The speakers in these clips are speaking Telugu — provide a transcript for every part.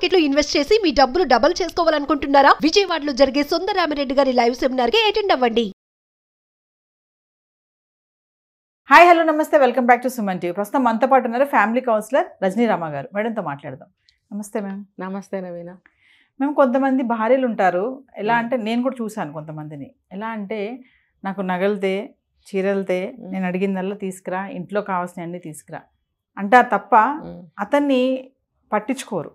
మార్కెట్ లో ఇన్వెస్ట్ చేసి మీ డబ్బులు డబుల్ చేసుకోవాలనుకుంటున్నారా? విజయవాడలో జరిగే సుందరరామిరెడ్డి గారి లైవ్ సెమినార్ కి అటెండ్ అవ్వండి. హాయ్ హలో నమస్తే, welcome back to Suman TV. ప్రస్తుతం మనతో పాటు ఉన్నారు ఫ్యామిలీ కౌన్సిలర్ రజనీ రామ గారు. మేడంతో మాట్లాడదాం. నమస్తే మ్యామ్. నమస్తే నవీన. మేము కొంతమంది భార్యలు ఉంటారు, ఎలా అంటే నేను కూడా చూశాను కొంతమందిని. ఎలా అంటే నాకు నగలతే చీరలతే నేను అడిగిందల్లా తీసుకురా, ఇంట్లో కావాల్సిన అన్నీ తీసుకురా అంటే తప్ప అతన్ని పట్టించుకోరు.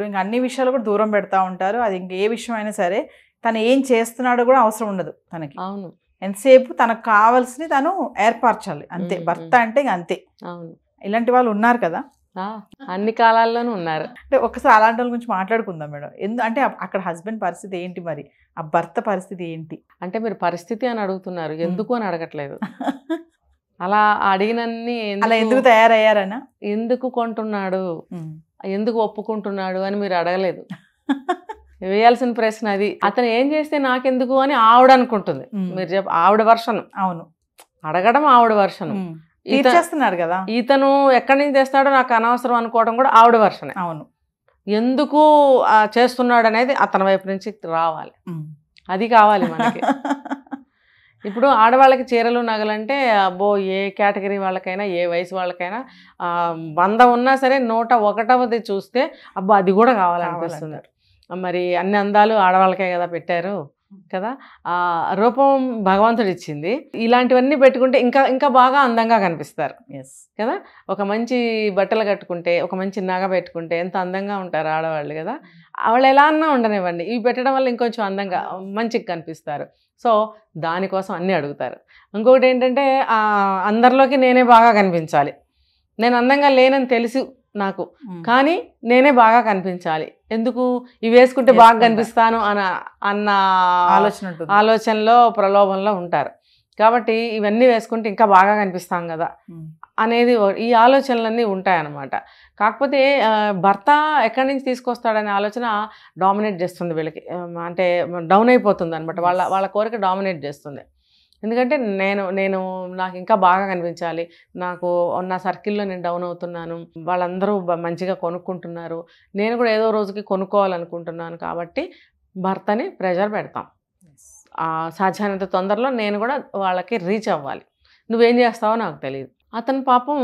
ఇంకా అన్ని విషయాలు కూడా దూరం పెడతా ఉంటారు. అది ఇంక ఏ విషయం అయినా సరే తను ఏం చేస్తున్నాడో కూడా అవసరం ఉండదు తనకి. అవును, ఎంతసేపు తనకు కావాల్సినవి తను ఏర్పరచాలి అంతే. భర్త అంటే ఇంక అంతే. అవును, ఇలాంటి వాళ్ళు ఉన్నారు కదా, అన్ని కాలాల్లోనూ ఉన్నారు. అంటే ఒకసారి అలాంటి వాళ్ళ గురించి మాట్లాడుకుందాం మేడం. అంటే అక్కడ హస్బెండ్ పరిస్థితి ఏంటి, మరి ఆ భర్త పరిస్థితి ఏంటి? అంటే మీరు పరిస్థితి అని అడుగుతున్నారు, ఎందుకు అని అడగట్లేదు. అలా అడిగినన్ని అలా ఎందుకు తయారయ్యారనా, ఎందుకు కొంటున్నాడు, ఎందుకు ఒప్పుకుంటున్నాడు అని మీరు అడగలేదు. వేయాల్సిన ప్రశ్న అది. అతను ఏం చేస్తే నాకెందుకు అని ఆవిడ అనుకుంటుంది. మీరు ఆవిడ వర్షన్. అవును, అడగడం ఆవిడ వర్షన్. తీర్చేస్తున్నాడు కదా, ఇతను ఎక్కడి నుంచి తెస్తాడో నాకు అనవసరం అనుకోవడం కూడా ఆవిడ వర్షనే. అవును, ఎందుకు చేస్తున్నాడు అనేది అతని వైపు నుంచి రావాలి. అది కావాలి మనకి. ఇప్పుడు ఆడవాళ్ళకి చీరలు నగలంటే అబ్బో, ఏ కేటగిరీ వాళ్ళకైనా ఏ వయసు వాళ్ళకైనా 100 ఉన్నా సరే 101వది చూస్తే అబ్బో అది కూడా కావాలనిపిస్తుంది. మరి అన్ని అందాలు ఆడవాళ్ళకే కదా పెట్టారు కదా, రూపం భగవంతుడు ఇచ్చింది. ఇలాంటివన్నీ పెట్టుకుంటే ఇంకా ఇంకా బాగా అందంగా కనిపిస్తారు కదా. ఒక మంచి బట్టలు కట్టుకుంటే, ఒక మంచి నగ పెట్టుకుంటే ఎంత అందంగా ఉంటారు ఆడవాళ్ళు కదా. వాళ్ళు ఎలా అన్నా ఉండనివ్వండి, ఇవి పెట్టడం వల్ల ఇంకొంచెం అందంగా మంచిగా కనిపిస్తారు. సో దానికోసం అన్నీ అడుగుతారు. ఇంకొకటి ఏంటంటే అందరిలోకి నేనే బాగా కనిపించాలి, నేను అందంగా లేనని తెలుసు నాకు, కానీ నేనే బాగా కనిపించాలి. ఎందుకు ఇవి వేసుకుంటే బాగా కనిపిస్తాను అన్న ఆలోచనలో ప్రలోభంలో ఉంటారు. కాబట్టి ఇవన్నీ వేసుకుంటే ఇంకా బాగా కనిపిస్తాం కదా అనేది ఈ ఆలోచనలన్నీ ఉంటాయన్నమాట. కాకపోతే భర్త ఎక్కడి నుంచి తీసుకొస్తాడనే ఆలోచన డామినేట్ చేస్తుంది వీళ్ళకి. అంటే డౌన్ అయిపోతుంది అనమాట, వాళ్ళ కోరిక డామినేట్ చేస్తుంది. ఎందుకంటే నేను నాకు ఇంకా బాగా కనిపించాలి, నాకు నా సర్కిల్లో నేను డౌన్ అవుతున్నాను, వాళ్ళందరూ మంచిగా కొనుక్కుంటున్నారు, నేను కూడా ఏదో రోజుకి కొనుక్కోవాలనుకుంటున్నాను. కాబట్టి భర్తని ప్రెషర్ పెడతాం. సాధ్యమైనంత తొందరలో నేను కూడా వాళ్ళకి రీచ్ అవ్వాలి. నువ్వేం చేస్తావో నాకు తెలియదు. అతను పాపం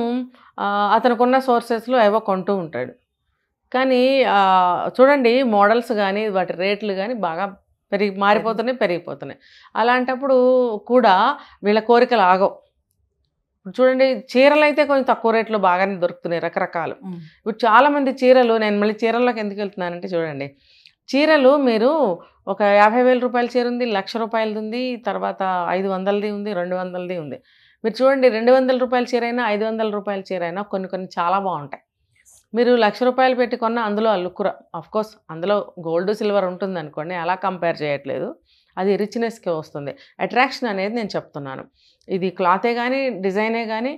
అతనుకున్న సోర్సెస్లో ఏవో కొంటూ ఉంటాడు. కానీ చూడండి, మోడల్స్ కానీ వాటి రేట్లు కానీ బాగా పెరిగిపోతున్నాయి. అలాంటప్పుడు కూడా వీళ్ళ కోరికలు ఆగవు. చూడండి, చీరలు అయితే కొంచెం తక్కువ రేట్లో బాగానే దొరుకుతున్నాయి రకరకాలు. ఇప్పుడు చాలామంది చీరలు, నేను మళ్ళీ చీరల్లోకి ఎందుకు వెళ్తున్నానంటే చూడండి, చీరలు మీరు ఒక 50,000 రూపాయల చీర ఉంది, 1,00,000 రూపాయలది ఉంది, తర్వాత 500ది ఉంది, 200ది ఉంది. మీరు చూడండి, 200 రూపాయల చీర అయినా 500 రూపాయల చీర అయినా కొన్ని చాలా బాగుంటాయి. మీరు 1,00,000 రూపాయలు పెట్టి కొన్న అందులో లుక్, అఫ్కోర్స్ అందులో గోల్డ్ సిల్వర్ ఉంటుంది అనుకోండి, అలా కంపేర్ చేయట్లేదు. అది రిచ్నెస్కి వస్తుంది. అట్రాక్షన్ అనేది నేను చెప్తున్నాను. ఇది క్లాతే కానీ డిజైనే కానీ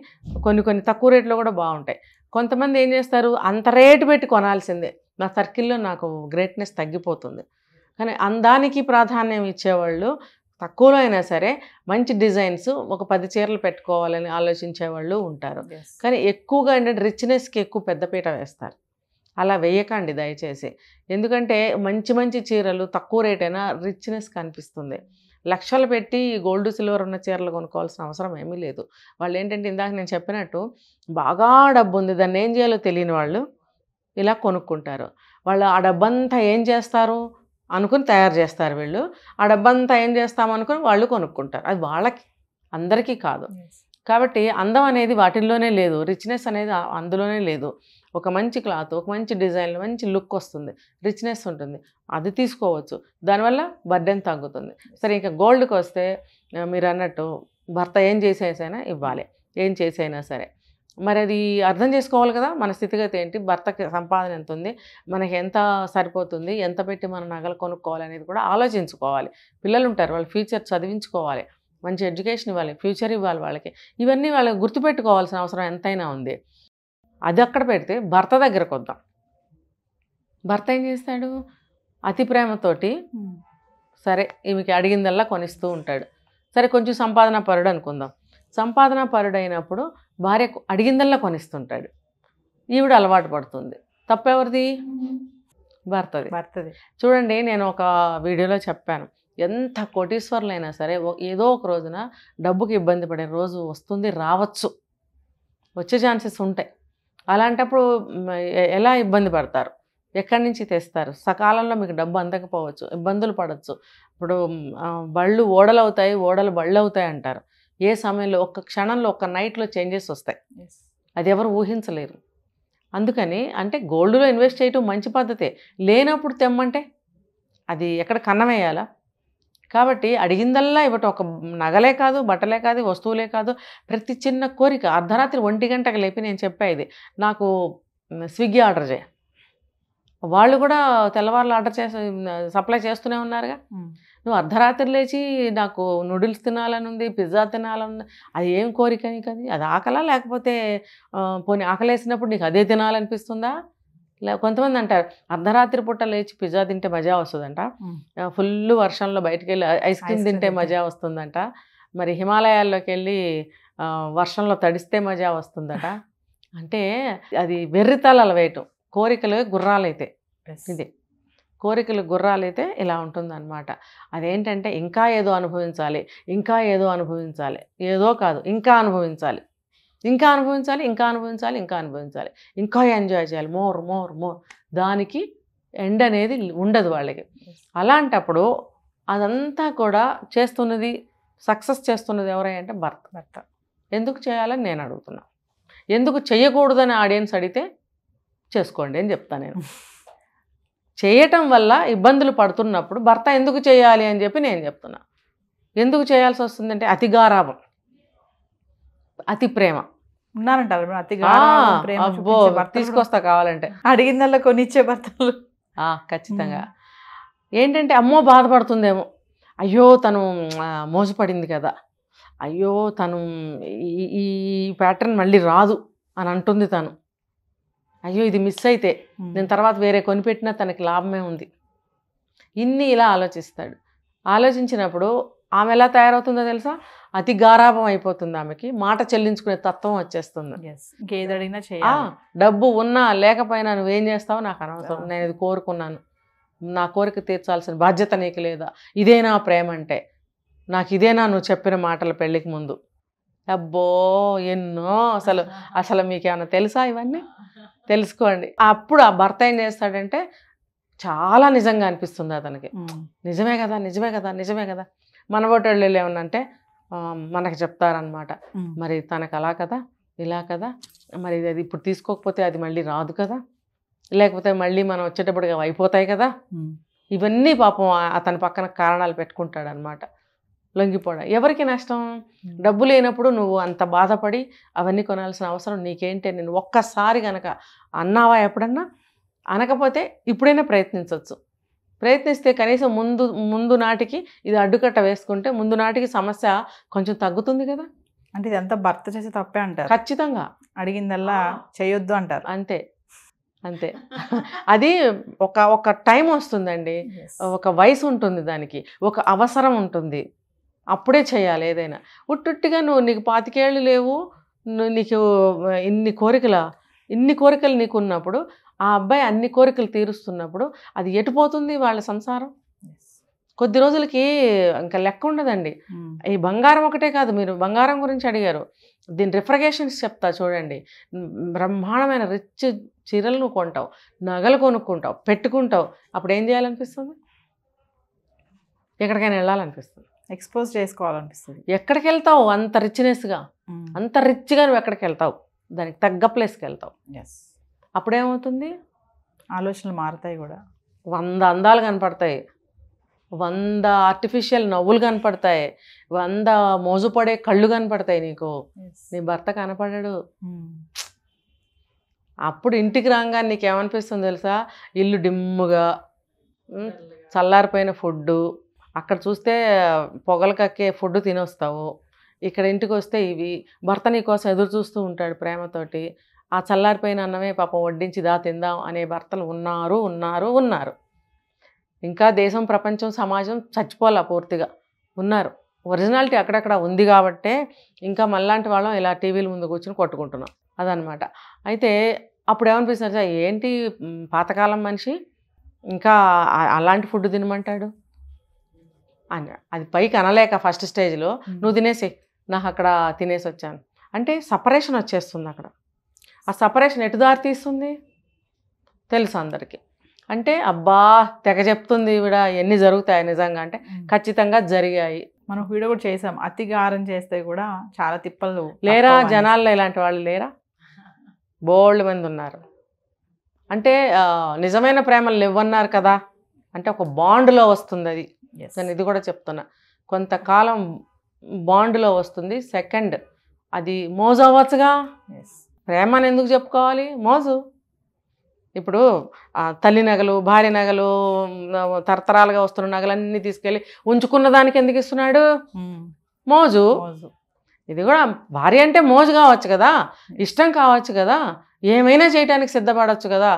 కొన్ని తక్కువ రేట్లో కూడా బాగుంటాయి. కొంతమంది ఏం చేస్తారు, అంత రేటు పెట్టి కొనాల్సిందే, నా సర్కిల్లో నాకు గ్రేట్నెస్ తగ్గిపోతుంది. కానీ అందానికి ప్రాధాన్యం ఇచ్చేవాళ్ళు తక్కువలో అయినా సరే మంచి డిజైన్స్ ఒక 10 చీరలు పెట్టుకోవాలని ఆలోచించేవాళ్ళు ఉంటారు. కానీ ఎక్కువగా ఏంటంటే రిచ్నెస్కి ఎక్కువ పెద్దపీట వేస్తారు. అలా వేయకండి దయచేసి. ఎందుకంటే మంచి చీరలు తక్కువ రేట్ అయినా రిచ్నెస్ కనిపిస్తుంది. లక్షలు పెట్టి గోల్డ్ సిల్వర్ ఉన్న చీరలు కొనుక్కోవాల్సిన అవసరం ఏమీ లేదు. వాళ్ళు ఏంటంటే ఇందాక నేను చెప్పినట్టు బాగా డబ్బు ఉంది, దాన్ని ఏం చేయాలో తెలియని వాళ్ళు ఇలా కొనుక్కుంటారు. వాళ్ళు ఆ డబ్బంతా ఏం చేస్తారు అనుకుని తయారు చేస్తారు వీళ్ళు. ఆ డబ్బంతా ఏం చేస్తామనుకుని వాళ్ళు కొనుక్కుంటారు. అది వాళ్ళకి, అందరికీ కాదు. కాబట్టి అందం అనేది వాటిల్లోనే లేదు, రిచ్నెస్ అనేది అందులోనే లేదు. ఒక మంచి క్లాత్, ఒక మంచి డిజైన్, మంచి లుక్ వస్తుంది, రిచ్నెస్ ఉంటుంది, అది తీసుకోవచ్చు. దానివల్ల బర్డెన్ తగ్గుతుంది. సరే, ఇంకా గోల్డ్కి వస్తే మీరు అన్నట్టు భర్త ఏం చేసేసైనా ఇవ్వాలి, ఏం చేసైనా సరే. మరి అది అర్థం చేసుకోవాలి కదా, మన స్థితిగతి ఏంటి, భర్తకి సంపాదన ఎంత ఉంది, మనకి ఎంత సరిపోతుంది, ఎంత పెట్టి మన నగలు కొనుక్కోవాలి అనేది కూడా ఆలోచించుకోవాలి. పిల్లలు ఉంటారు, వాళ్ళ ఫ్యూచర్ చదివించుకోవాలి, మంచి ఎడ్యుకేషన్ ఇవ్వాలి, ఫ్యూచర్ ఇవ్వాలి వాళ్ళకి. ఇవన్నీ వాళ్ళకి గుర్తుపెట్టుకోవాల్సిన అవసరం ఎంతైనా ఉంది. అది అక్కడ పెడితే భర్త దగ్గరకు వద్దాం. భర్త ఏం చేస్తాడు, అతి ప్రేమతోటి సరే ఈమెకి అడిగిందల్లా కొనిస్తూ ఉంటాడు. సరే, కొంచెం సంపాదన పరుడు అనుకుందాం. సంపాదన పరుడైనప్పుడు భార్య అడిగిందల్లా కొనిస్తుంటాడు, ఈవిడ అలవాటు పడుతుంది. తప్పెవరిది? భర్తది. భర్తది. చూడండి, నేను ఒక వీడియోలో చెప్పాను, ఎంత కోటీశ్వర్లైనా సరే ఏదో ఒక రోజున డబ్బుకి ఇబ్బంది పడే రోజు వస్తుంది, రావచ్చు, వచ్చే ఛాన్సెస్ ఉంటాయి. అలాంటప్పుడు ఎలా ఇబ్బంది పడతారు, ఎక్కడి నుంచి తెస్తారు, సకాలంలో మీకు డబ్బు అందకపోవచ్చు, ఇబ్బందులు పడవచ్చు. ఇప్పుడు బళ్ళు ఓడలు అవుతాయి, ఓడలు బళ్ళు అవుతాయి అంటారు. ఏ సమయంలో ఒక్క క్షణంలో ఒక్క నైట్లో చేంజెస్ వస్తాయి, అది ఎవరు ఊహించలేరు. అందుకని అంటే గోల్డ్లో ఇన్వెస్ట్ చేయటం మంచి పద్ధతే, లేనప్పుడు తెమ్మంటే అది ఎక్కడ కన్నమేయాలా? కాబట్టి అడిగిందల్లా ఇవ్వటం, ఒక నగలే కాదు, బట్టలే కాదు, వస్తువులే కాదు, ప్రతి చిన్న కోరిక. అర్ధరాత్రి 1 గంటకు లేపి నేను చెప్పేది, నాకు స్విగ్గీ ఆర్డర్ చేయ, వాళ్ళు కూడా తెల్లవారులు ఆర్డర్ చేసి సప్లై చేస్తూనే ఉన్నారుగా. నువ్వు అర్ధరాత్రి లేచి నాకు నూడిల్స్ తినాలని ఉంది, పిజ్జా తినాలని ఉంది, అది ఏం కోరిక నీకు? అది ఆకలా, లేకపోతే పోనీ ఆకలేసినప్పుడు నీకు అదే తినాలనిపిస్తుందా? కొంతమంది అంటారు అర్ధరాత్రి పూట లేచి పిజ్జా తింటే మజా వస్తుందంట, ఫుల్ వర్షంలో బయటికి వెళ్ళి ఐస్ క్రీమ్ తింటే మజా వస్తుందంట, మరి హిమాలయాల్లోకి వెళ్ళి వర్షంలో తడిస్తే మజా వస్తుందట. అంటే అది వెర్రితలలు వేయటం. కోరికలు గుర్రాలైతే ఇది, కోరికలు గుర్రాలైతే ఇలా ఉంటుందన్నమాట. అదేంటంటే ఇంకా ఏదో అనుభవించాలి, ఇంకా ఏదో అనుభవించాలి, ఏదో కాదు ఇంకా అనుభవించాలి, ఇంకా అనుభవించాలి, ఇంకా అనుభవించాలి, ఇంకా అనుభవించాలి, ఇంకా ఎంజాయ్ చేయాలి, మోర్ మోర్ మోర్. దానికి ఎండ్ అనేది ఉండదు వాళ్ళకి. అలాంటప్పుడు అదంతా కూడా చేస్తున్నది, సక్సెస్ చేస్తున్నది ఎవరంటే భర్త. ఎందుకు చేయాలని నేను అడుగుతున్నా, ఎందుకు చేయకూడదని ఆడియన్స్ అడిగితే చేసుకోండి అని చెప్తాను నేను. చేయటం వల్ల ఇబ్బందులు పడుతున్నప్పుడు భర్త ఎందుకు చేయాలి అని చెప్పి నేను చెప్తున్నా. ఎందుకు చేయాల్సి వస్తుందంటే అతి గారాబం, అతి ప్రేమ. ఉన్నారంటారు అబ్బో, తీసుకొస్తా కావాలంటే, అడిగిందల్లా కొనిచ్చే భర్తలు. ఖచ్చితంగా. ఏంటంటే అమ్మో బాధపడుతుందేమో, అయ్యో తను మోసపడింది కదా, అయ్యో తను ఈ ప్యాటర్న్ మళ్ళీ రాదు అని అంటుంది తను, అయ్యో ఇది మిస్ అయితే నేను తర్వాత వేరే కొనిపెట్టినా తనకి లాభమే ఉంది, ఇన్ని ఇలా ఆలోచిస్తాడు. ఆలోచించినప్పుడు ఆమె ఎలా తయారవుతుందో తెలుసా? అతి గారాభం అయిపోతుంది, ఆమెకి మాట చెల్లించుకునే తత్వం వచ్చేస్తుంది. ఇంకేదడిగినా చేయాలి, డబ్బు ఉన్నా లేకపోయినా నువ్వేం చేస్తావో నాకు అనవసరం, నేను ఇది కోరుకున్నాను, నా కోరిక తీర్చాల్సిన బాధ్యత నీకు లేదా, ఇదేనా ప్రేమ అంటే, నాకు ఇదేనా నువ్వు చెప్పిన మాటలు పెళ్ళికి ముందు? అబ్బో ఎన్నో, అసలు మీకేమైనా తెలుసా ఇవన్నీ? తెలుసుకోండి. అప్పుడు ఆ భర్త ఏం చేస్తాడంటే చాలా నిజంగా అనిపిస్తుంది అతనికి, నిజమే కదా, నిజమే కదా, నిజమే కదా. మన ఓటళ్ళు ఏమన్నంటే మనకు చెప్తారనమాట, మరి తనకు అలా కదా, ఇలా కదా, మరి అది ఇప్పుడు తీసుకోకపోతే అది మళ్ళీ రాదు కదా, లేకపోతే మళ్ళీ మనం వచ్చేటప్పటికి అయిపోతాయి కదా. ఇవన్నీ పాపం అతని పక్కన కారణాలు పెట్టుకుంటాడనమాట. లొంగిపోవడం ఎవరికి నష్టం? డబ్బు లేనప్పుడు నువ్వు అంత బాధపడి అవన్నీ కొనాల్సిన అవసరం నీకేంటి? నేను ఒక్కసారి కనుక అన్నావా ఎప్పుడన్నా? అనకపోతే ఇప్పుడైనా ప్రయత్నించవచ్చు. ప్రయత్నిస్తే కనీసం ముందు నాటికి ఇది అడ్డుకట్ట వేసుకుంటే ముందు నాటికి సమస్య కొంచెం తగ్గుతుంది కదా. అంటే ఇదంతా భర్త చేసే తప్పే అంటారు. ఖచ్చితంగా అడిగిందల్లా చేయొద్దు అంటారు. అంతే అంతే. అది ఒక టైం వస్తుందండి, ఒక వయసు ఉంటుంది, దానికి ఒక అవసరం ఉంటుంది, అప్పుడే చేయాలి ఏదైనా. ఉట్టుట్టిగా నీకు 25 ఏళ్ళు లేవు, నీకు ఇన్ని కోరికలు నీకు ఉన్నప్పుడు, ఆ అబ్బాయి అన్ని కోరికలు తీరుస్తున్నప్పుడు అది ఎటుపోతుంది వాళ్ళ సంసారం? కొద్ది రోజులకి ఇంకా లెక్క ఉండదండి. ఈ బంగారం ఒకటే కాదు, మీరు బంగారం గురించి అడిగారు, దీని రిఫ్రిగరేషన్స్ చెప్తా చూడండి. బ్రహ్మాండమైన రిచ్ చీరలు నువ్వు కొంటావు, నగలు కొనుక్కుంటావు, పెట్టుకుంటావు, అప్పుడు ఏం చేయాలనిపిస్తుంది? ఎక్కడికైనా వెళ్ళాలనిపిస్తుంది, ఎక్స్పోజ్ చేసుకోవాలనిపిస్తుంది. ఎక్కడికి వెళ్తావు? అంత రిచ్నెస్గా, అంత రిచ్గా నువ్వు ఎక్కడికి వెళ్తావు? దానికి తగ్గ ప్లేస్కి వెళ్తావు. అప్పుడేమవుతుంది? ఆలోచనలు మారుతాయి కూడా. 100 అందాలు కనపడతాయి, 100 ఆర్టిఫిషియల్ నవ్వులు కనపడతాయి, 100 మోజుపడే కళ్ళు కనపడతాయి నీకు. నీ భర్త కనపడాడు. అప్పుడు ఇంటికి రాగానే నీకేమనిపిస్తుంది తెలుసా? ఇల్లు డిమ్ముగా, చల్లారిపోయిన ఫుడ్డు, అక్కడ చూస్తే పొగలు కక్కే ఫుడ్ తినొస్తావు, ఇక్కడ ఇంటికి వస్తే ఇవి. భర్త నీ కోసం ఎదురు చూస్తూ ఉంటాడు ప్రేమతోటి. ఆ చల్లారిపోయిన అన్నమే పాపం వడ్డించి తిందాం అనే భర్తలు ఉన్నారు. ఇంకా దేశం, ప్రపంచం, సమాజం చచ్చిపోలే, పూర్తిగా ఉన్నారు. ఒరిజినాలిటీ అక్కడక్కడ ఉంది కాబట్టే ఇంకా మళ్ళాంటి వాళ్ళం ఇలా టీవీల ముందు కూర్చొని కొట్టుకుంటున్నాం. అదనమాట. అయితే అప్పుడు ఏమనిపిస్తుంది, ఏంటి పాతకాలం మనిషి ఇంకా అలాంటి ఫుడ్ తినమంటాడు అని అది పైకి అనలేక ఫస్ట్ స్టేజ్లో నువ్వు తినేసి నాకు అక్కడ తినేసి వచ్చాను అంటే సపరేషన్ వచ్చేస్తుంది అక్కడ. ఆ సపరేషన్ ఎటు దారి తీస్తుంది తెలుసు అందరికీ. అంటే అబ్బా తెగ చెప్తుంది ఈవిడ ఎన్ని జరుగుతాయి నిజంగా అంటే ఖచ్చితంగా జరిగాయి. మనం వీడియో కూడా చేసాం, అతిగా ఆహారం చేస్తే కూడా చాలా తిప్పలు. లేరా జనాల్లో ఇలాంటి వాళ్ళు లేరా? బోల్డ్ మంది ఉన్నారు. అంటే నిజమైన ప్రేమలు లేవన్నారు కదా అంటే ఒక బాండ్లో వస్తుంది అది. నేను ఇది కూడా చెప్తున్నా, కొంతకాలం బాండ్లో వస్తుంది. సెకండ్ అది మోజు అవ్వచ్చుగా. ప్రేమ అని ఎందుకు చెప్పుకోవాలి? మోజు. ఇప్పుడు తల్లి నగలు, భార్య నగలు, తరతరాలుగా వస్తున్న నగలన్నీ తీసుకెళ్ళి ఉంచుకున్న దానికి ఎందుకు ఇస్తున్నాడు? మోజు. ఇది కూడా భార్య అంటే మోజు కావచ్చు కదా, ఇష్టం కావచ్చు కదా, ఏమైనా చేయడానికి సిద్ధపడవచ్చు కదా.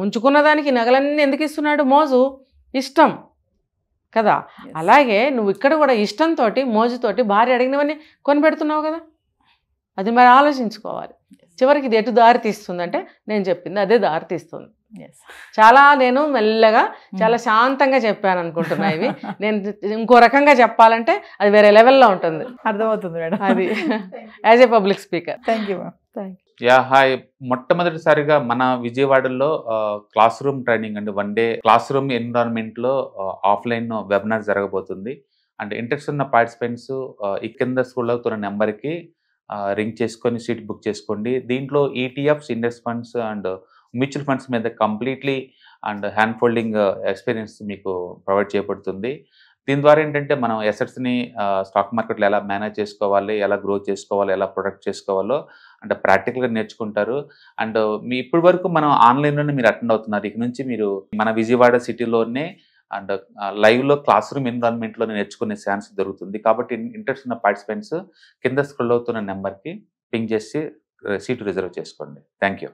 ఉంచుకున్న దానికి నగలన్నీ ఎందుకు ఇస్తున్నాడు? మోజు, ఇష్టం కదా. అలాగే నువ్వు ఇక్కడ కూడా ఇష్టంతో మోజుతోటి భార్య అడిగినవన్నీ కొనిపెడుతున్నావు కదా. అది మరి ఆలోచించుకోవాలి. చివరికి ఇది ఎటు దారి తీస్తుంది అంటే నేను చెప్పింది అదే దారి తీస్తుంది. చాలా నేను మెల్లగా చాలా శాంతంగా చెప్పాను అనుకుంటున్నా. ఇవి నేను ఇంకో రకంగా చెప్పాలంటే అది వేరే లెవెల్లో ఉంటుంది. అర్థమవుతుంది మేడం అది as a public speaker. Thank you ma'am. Yeah hi. మొట్టమొదటిసారిగా మన విజయవాడలో క్లాస్ రూమ్ ట్రైనింగ్ అండి, 1 డే క్లాస్ రూమ్ ఎన్విరాన్మెంట్లో ఆఫ్లైన్ వెబినార్ జరగబోతుంది. అండ్ ఇంట్రెస్ట్ ఉన్న పార్టిసిపెంట్స్ ఈ కింద స్కూల్లో అవుతున్న నెంబర్కి రింగ్ చేసుకొని సీట్ బుక్ చేసుకోండి. దీంట్లో ETFs, index funds and mutual funds మీద completely and hand folding experience మీకు ప్రొవైడ్ చేయబడుతుంది. దీని ద్వారా ఏంటంటే మనం ఎసెట్స్ని స్టాక్ మార్కెట్లో ఎలా మేనేజ్ చేసుకోవాలి, ఎలా గ్రో చేసుకోవాలి, ఎలా ప్రొడక్ట్ చేసుకోవాలో అంటే ప్రాక్టికల్గా నేర్చుకుంటారు. అండ్ మీ ఇప్పటి వరకు మనం ఆన్లైన్లోనే మీరు అటెండ్ అవుతున్నారు. ఇక నుంచి మీరు మన విజయవాడ సిటీలోనే అండ్ లైవ్లో క్లాస్ రూమ్ ఎన్విరాన్మెంట్లో నేర్చుకునే ఛాన్స్ దొరుకుతుంది. కాబట్టి ఇంట్రెస్ట్ ఉన్న పార్టిసిపెంట్స్ కింద స్క్రోల్ అవుతున్న నెంబర్కి పింగ్ చేసి సీటు రిజర్వ్ చేసుకోండి. Thank you.